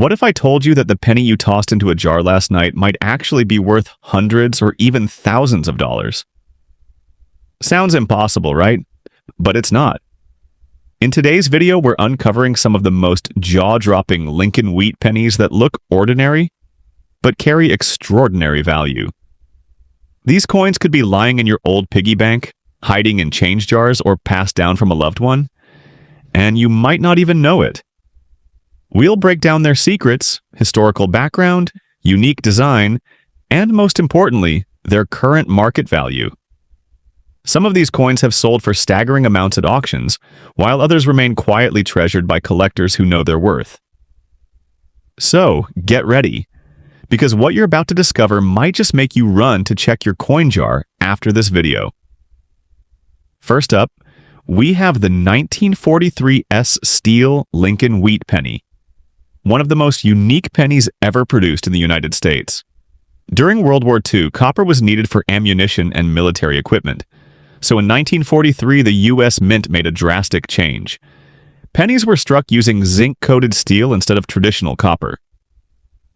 What if I told you that the penny you tossed into a jar last night might actually be worth hundreds or even thousands of dollars? Sounds impossible, right? But it's not. In today's video, we're uncovering some of the most jaw-dropping Lincoln Wheat pennies that look ordinary, but carry extraordinary value. These coins could be lying in your old piggy bank, hiding in change jars, or passed down from a loved one, and you might not even know it. We'll break down their secrets, historical background, unique design, and most importantly, their current market value. Some of these coins have sold for staggering amounts at auctions, while others remain quietly treasured by collectors who know their worth. So, get ready, because what you're about to discover might just make you run to check your coin jar after this video. First up, we have the 1943 Steel Lincoln Wheat Penny, one of the most unique pennies ever produced in the United States. During World War II, copper was needed for ammunition and military equipment. So in 1943, the U.S. Mint made a drastic change. Pennies were struck using zinc-coated steel instead of traditional copper.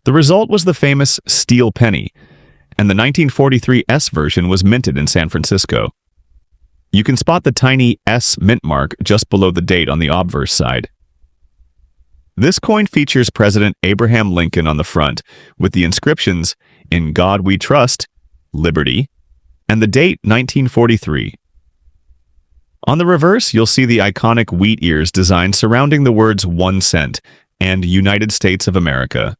The result was the famous steel penny, and the 1943 S version was minted in San Francisco. You can spot the tiny S mint mark just below the date on the obverse side. This coin features President Abraham Lincoln on the front, with the inscriptions, "In God We Trust, Liberty," and the date 1943. On the reverse, you'll see the iconic wheat ears design surrounding the words 1 cent and United States of America.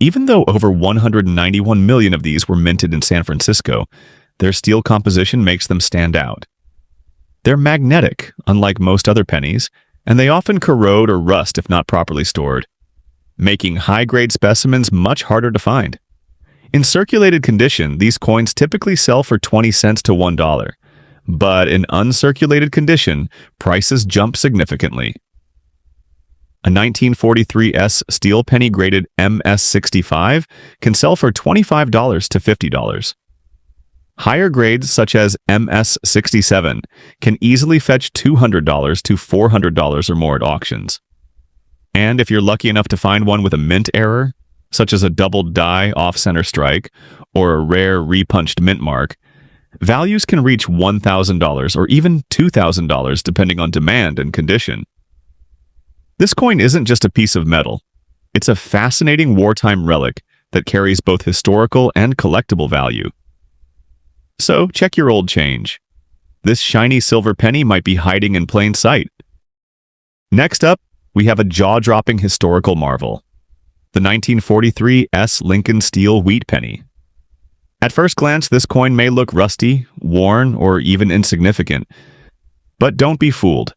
Even though over 191 million of these were minted in San Francisco, their steel composition makes them stand out. They're magnetic, unlike most other pennies, and they often corrode or rust if not properly stored, making high-grade specimens much harder to find. In circulated condition, these coins typically sell for 20 cents to $1, but in uncirculated condition, prices jump significantly. A 1943 steel penny graded MS65 can sell for $25 to $50. Higher grades such as MS67 can easily fetch $200 to $400 or more at auctions. And if you're lucky enough to find one with a mint error, such as a double die off-center strike or a rare repunched mint mark, values can reach $1,000 or even $2,000 depending on demand and condition. This coin isn't just a piece of metal. It's a fascinating wartime relic that carries both historical and collectible value. So, check your old change. This shiny silver penny might be hiding in plain sight. Next up, we have a jaw-dropping historical marvel, the 1943 Lincoln Steel Wheat Penny. At first glance, this coin may look rusty, worn, or even insignificant. But don't be fooled.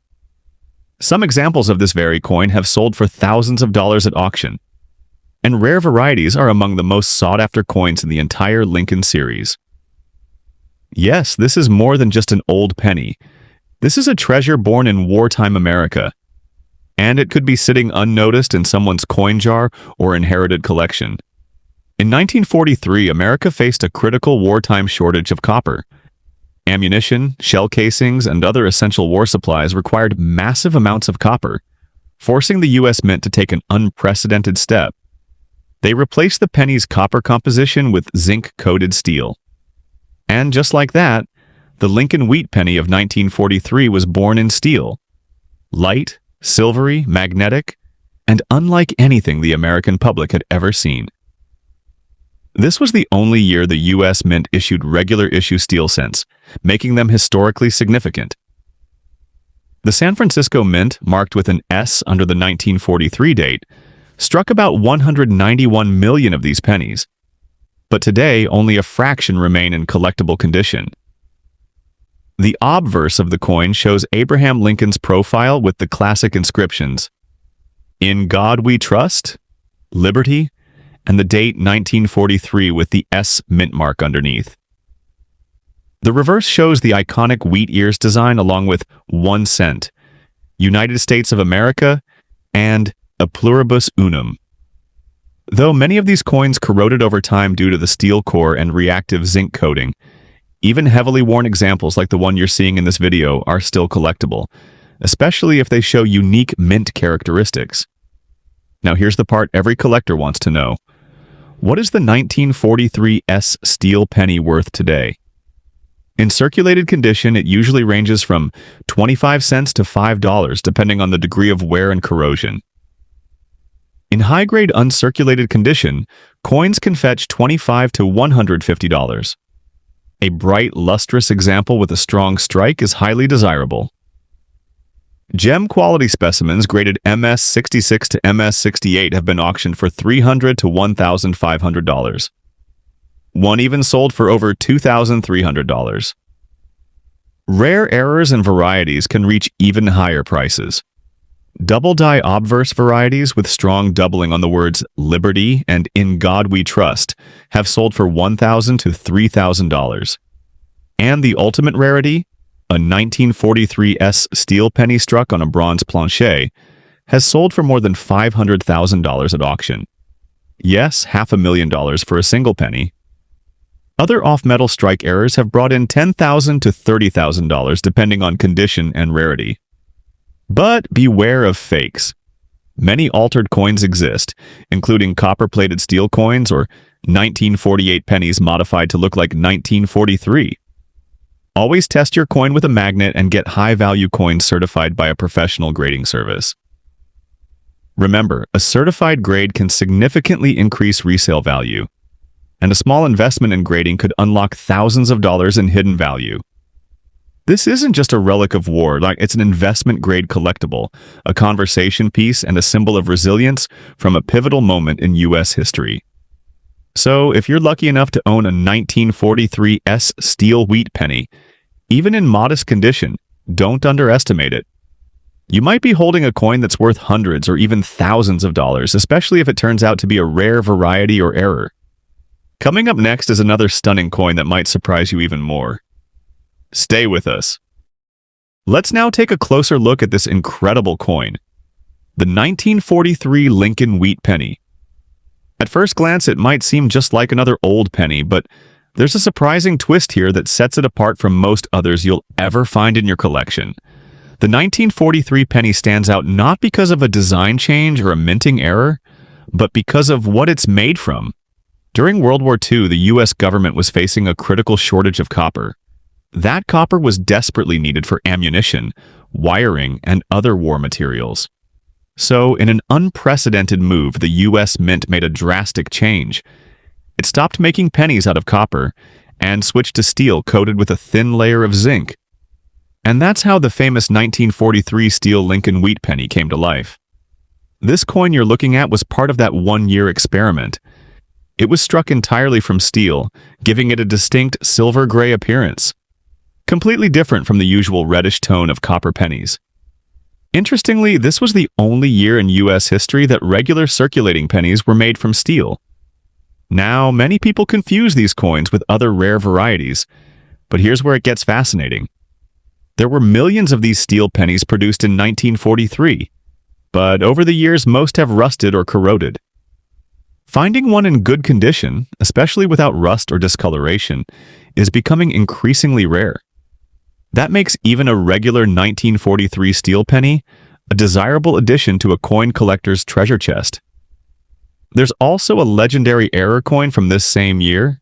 Some examples of this very coin have sold for thousands of dollars at auction, and rare varieties are among the most sought-after coins in the entire Lincoln series. Yes, this is more than just an old penny. This is a treasure born in wartime America, and it could be sitting unnoticed in someone's coin jar or inherited collection. In 1943, America faced a critical wartime shortage of copper. Ammunition, shell casings, and other essential war supplies required massive amounts of copper, forcing the U.S. Mint to take an unprecedented step. They replaced the penny's copper composition with zinc-coated steel. And just like that, the Lincoln Wheat Penny of 1943 was born in steel. Light, silvery, magnetic, and unlike anything the American public had ever seen. This was the only year the U.S. Mint issued regular issue steel cents, making them historically significant. The San Francisco Mint, marked with an S under the 1943 date, struck about 191 million of these pennies. But today, only a fraction remain in collectible condition. The obverse of the coin shows Abraham Lincoln's profile with the classic inscriptions, "In God We Trust," "Liberty," and the date 1943 with the S mint mark underneath. The reverse shows the iconic wheat ears design along with 1 cent, United States of America, and a pluribus unum. Though many of these coins corroded over time due to the steel core and reactive zinc coating, even heavily worn examples like the one you're seeing in this video are still collectible, especially if they show unique mint characteristics. Now here's the part every collector wants to know. What is the 1943 steel penny worth today? In circulated condition, it usually ranges from 25 cents to $5, depending on the degree of wear and corrosion. In high-grade uncirculated condition, coins can fetch $25 to $150. A bright, lustrous example with a strong strike is highly desirable. Gem quality specimens graded MS-66 to MS-68 have been auctioned for $300 to $1,500. One even sold for over $2,300. Rare errors and varieties can reach even higher prices. Double-die obverse varieties with strong doubling on the words Liberty and In God We Trust have sold for $1,000 to $3,000. And the ultimate rarity, a 1943 steel penny struck on a bronze plancher, has sold for more than $500,000 at auction. Yes, $500,000 for a single penny. Other off-metal strike errors have brought in $10,000 to $30,000 depending on condition and rarity. But beware of fakes. Many altered coins exist, including copper-plated steel coins or 1948 pennies modified to look like 1943. Always test your coin with a magnet and get high-value coins certified by a professional grading service. Remember, a certified grade can significantly increase resale value, and a small investment in grading could unlock thousands of dollars in hidden value. This isn't just a relic of war, it's an investment-grade collectible, a conversation piece, and a symbol of resilience from a pivotal moment in U.S. history. So, if you're lucky enough to own a 1943 steel wheat penny, even in modest condition, don't underestimate it. You might be holding a coin that's worth hundreds or even thousands of dollars, especially if it turns out to be a rare variety or error. Coming up next is another stunning coin that might surprise you even more. Stay with us. Let's now take a closer look at this incredible coin, the 1943 Lincoln Wheat Penny. At first glance, it might seem just like another old penny, but there's a surprising twist here that sets it apart from most others you'll ever find in your collection. The 1943 penny stands out not because of a design change or a minting error, but because of what it's made from. During World War II, the U.S. government was facing a critical shortage of copper. That copper was desperately needed for ammunition, wiring, and other war materials. So, in an unprecedented move, the U.S. Mint made a drastic change. It stopped making pennies out of copper and switched to steel coated with a thin layer of zinc. And that's how the famous 1943 steel Lincoln Wheat Penny came to life. This coin you're looking at was part of that one-year experiment. It was struck entirely from steel, giving it a distinct silver-gray appearance, completely different from the usual reddish tone of copper pennies. Interestingly, this was the only year in U.S. history that regular circulating pennies were made from steel. Now, many people confuse these coins with other rare varieties, but here's where it gets fascinating. There were millions of these steel pennies produced in 1943, but over the years most have rusted or corroded. Finding one in good condition, especially without rust or discoloration, is becoming increasingly rare. That makes even a regular 1943 steel penny a desirable addition to a coin collector's treasure chest. There's also a legendary error coin from this same year.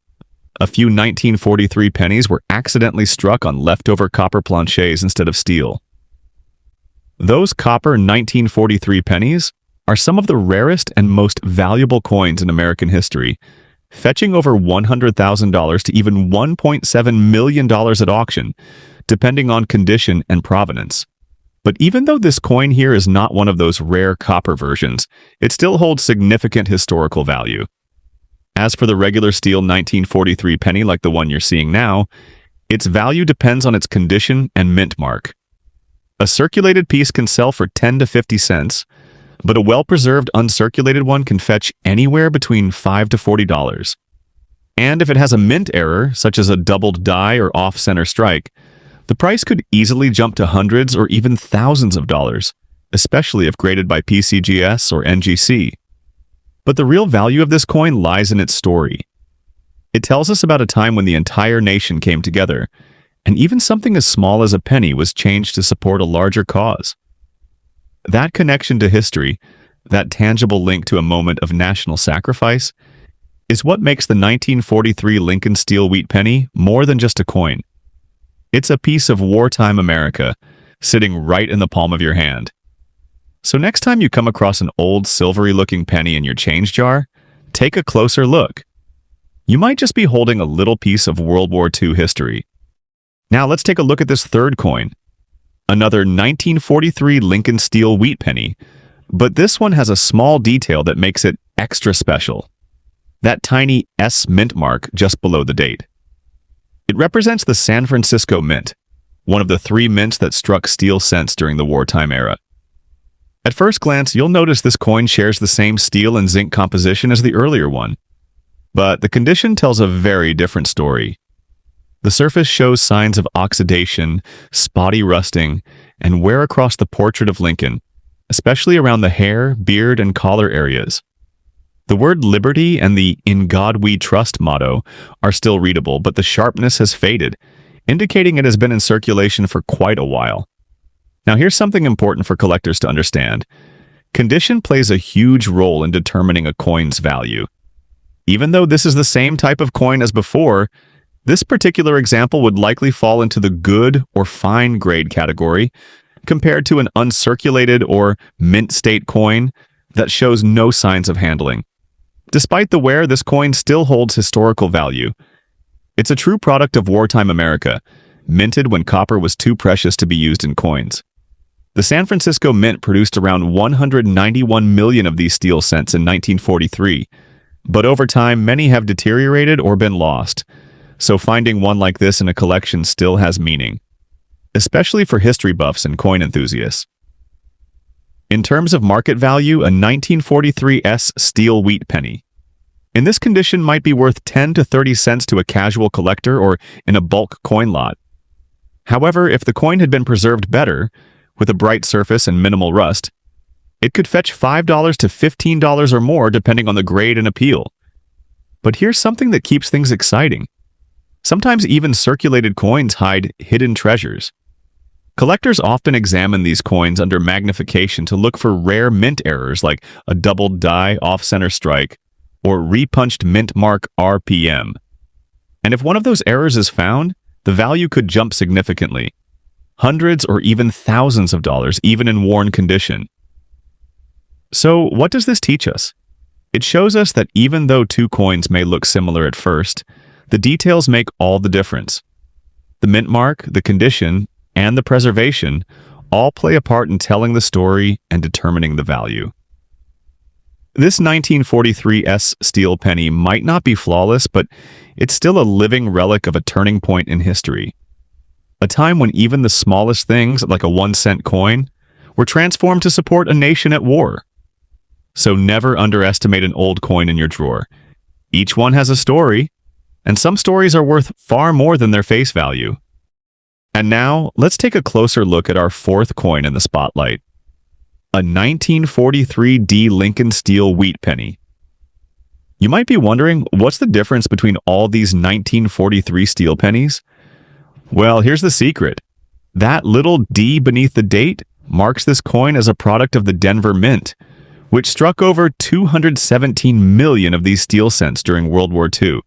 A few 1943 pennies were accidentally struck on leftover copper planchers instead of steel. Those copper 1943 pennies are some of the rarest and most valuable coins in American history, fetching over $100,000 to even $1.7 million at auction, depending on condition and provenance. But even though this coin here is not one of those rare copper versions, it still holds significant historical value. As for the regular steel 1943 penny like the one you're seeing now, its value depends on its condition and mint mark. A circulated piece can sell for 10 to 50 cents, but a well-preserved uncirculated one can fetch anywhere between $5 to $40. And if it has a mint error, such as a doubled die or off-center strike, the price could easily jump to hundreds or even thousands of dollars, especially if graded by PCGS or NGC. But the real value of this coin lies in its story. It tells us about a time when the entire nation came together, and even something as small as a penny was changed to support a larger cause. That connection to history, that tangible link to a moment of national sacrifice, is what makes the 1943 Lincoln Steel Wheat Penny more than just a coin. It's a piece of wartime America, sitting right in the palm of your hand. So next time you come across an old silvery-looking penny in your change jar, take a closer look. You might just be holding a little piece of World War II history. Now let's take a look at this third coin. Another 1943 Lincoln Steel Wheat Penny, but this one has a small detail that makes it extra special. That tiny S mint mark just below the date. It represents the San Francisco Mint, one of the 3 mints that struck steel cents during the wartime era. At first glance, you'll notice this coin shares the same steel and zinc composition as the earlier one. But the condition tells a very different story. The surface shows signs of oxidation, spotty rusting, and wear across the portrait of Lincoln, especially around the hair, beard, and collar areas. The word liberty and the "In God We Trust" motto are still readable, but the sharpness has faded, indicating it has been in circulation for quite a while. Now here's something important for collectors to understand. Condition plays a huge role in determining a coin's value. Even though this is the same type of coin as before, this particular example would likely fall into the good or fine grade category, compared to an uncirculated or mint state coin that shows no signs of handling. Despite the wear, this coin still holds historical value. It's a true product of wartime America, minted when copper was too precious to be used in coins. The San Francisco Mint produced around 191 million of these steel cents in 1943, but over time many have deteriorated or been lost, so finding one like this in a collection still has meaning, especially for history buffs and coin enthusiasts. In terms of market value, a 1943 S Steel Wheat Penny. In this condition might be worth 10 to 30 cents to a casual collector or in a bulk coin lot. However, if the coin had been preserved better, with a bright surface and minimal rust, it could fetch $5 to $15 or more depending on the grade and appeal. But here's something that keeps things exciting. Sometimes even circulated coins hide hidden treasures. Collectors often examine these coins under magnification to look for rare mint errors like a doubled die off-center strike or repunched mint mark RPM. And if one of those errors is found, the value could jump significantly. Hundreds or even thousands of dollars, even in worn condition. So, what does this teach us? It shows us that even though two coins may look similar at first, the details make all the difference. The mint mark, the condition, and the preservation all play a part in telling the story and determining the value. This 1943 S steel penny might not be flawless, but it's still a living relic of a turning point in history. A time when even the smallest things, like a 1-cent coin, were transformed to support a nation at war. So never underestimate an old coin in your drawer. Each one has a story, and some stories are worth far more than their face value. And now, let's take a closer look at our fourth coin in the spotlight. A 1943 D Lincoln Steel Wheat Penny. You might be wondering, what's the difference between all these 1943 steel pennies? Well, here's the secret. That little D beneath the date marks this coin as a product of the Denver Mint, which struck over 217 million of these steel cents during World War II,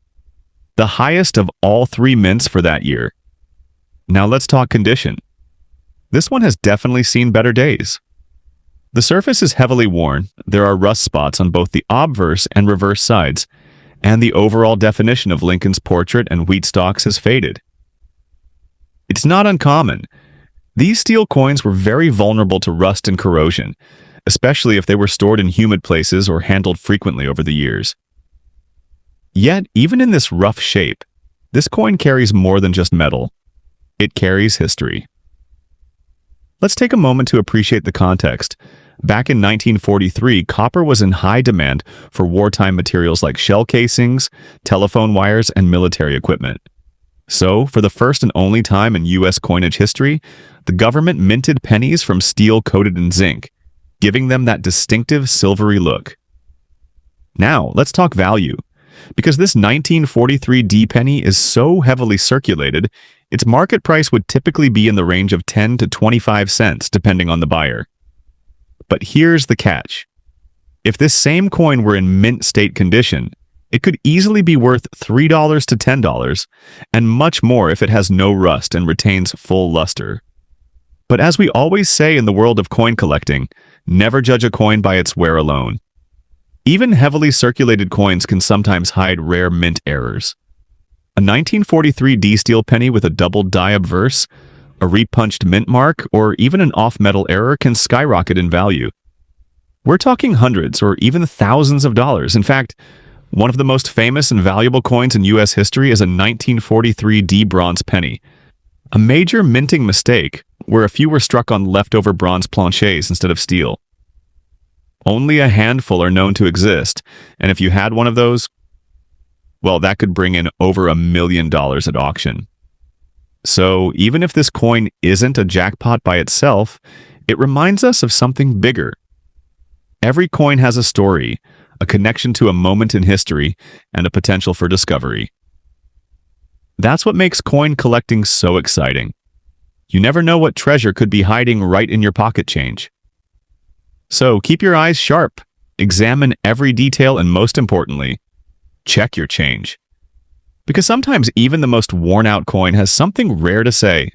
the highest of all 3 mints for that year. Now let's talk condition. This one has definitely seen better days. The surface is heavily worn, there are rust spots on both the obverse and reverse sides, and the overall definition of Lincoln's portrait and wheat stalks has faded. It's not uncommon. These steel coins were very vulnerable to rust and corrosion, especially if they were stored in humid places or handled frequently over the years. Yet, even in this rough shape, this coin carries more than just metal. It carries history. Let's take a moment to appreciate the context. Back in 1943, copper was in high demand for wartime materials like shell casings, telephone wires, and military equipment. So, for the first and only time in U.S. coinage history, the government minted pennies from steel coated in zinc, giving them that distinctive silvery look. Now, let's talk value. Because this 1943 D penny is so heavily circulated, its market price would typically be in the range of 10 to 25 cents, depending on the buyer. But here's the catch. If this same coin were in mint state condition, it could easily be worth $3 to $10, and much more if it has no rust and retains full luster. But as we always say in the world of coin collecting, never judge a coin by its wear alone. Even heavily circulated coins can sometimes hide rare mint errors. A 1943 D steel penny with a double die obverse, a repunched mint mark, or even an off-metal error can skyrocket in value. We're talking hundreds or even thousands of dollars. In fact, one of the most famous and valuable coins in U.S. history is a 1943 D bronze penny, a major minting mistake where a few were struck on leftover bronze planchets instead of steel. Only a handful are known to exist, and if you had one of those, well, that could bring in over $1 million at auction. So even if this coin isn't a jackpot by itself, it reminds us of something bigger. Every coin has a story, a connection to a moment in history, and a potential for discovery. That's what makes coin collecting so exciting. You never know what treasure could be hiding right in your pocket change. So keep your eyes sharp, examine every detail, and most importantly, check your change. Because sometimes even the most worn-out coin has something rare to say.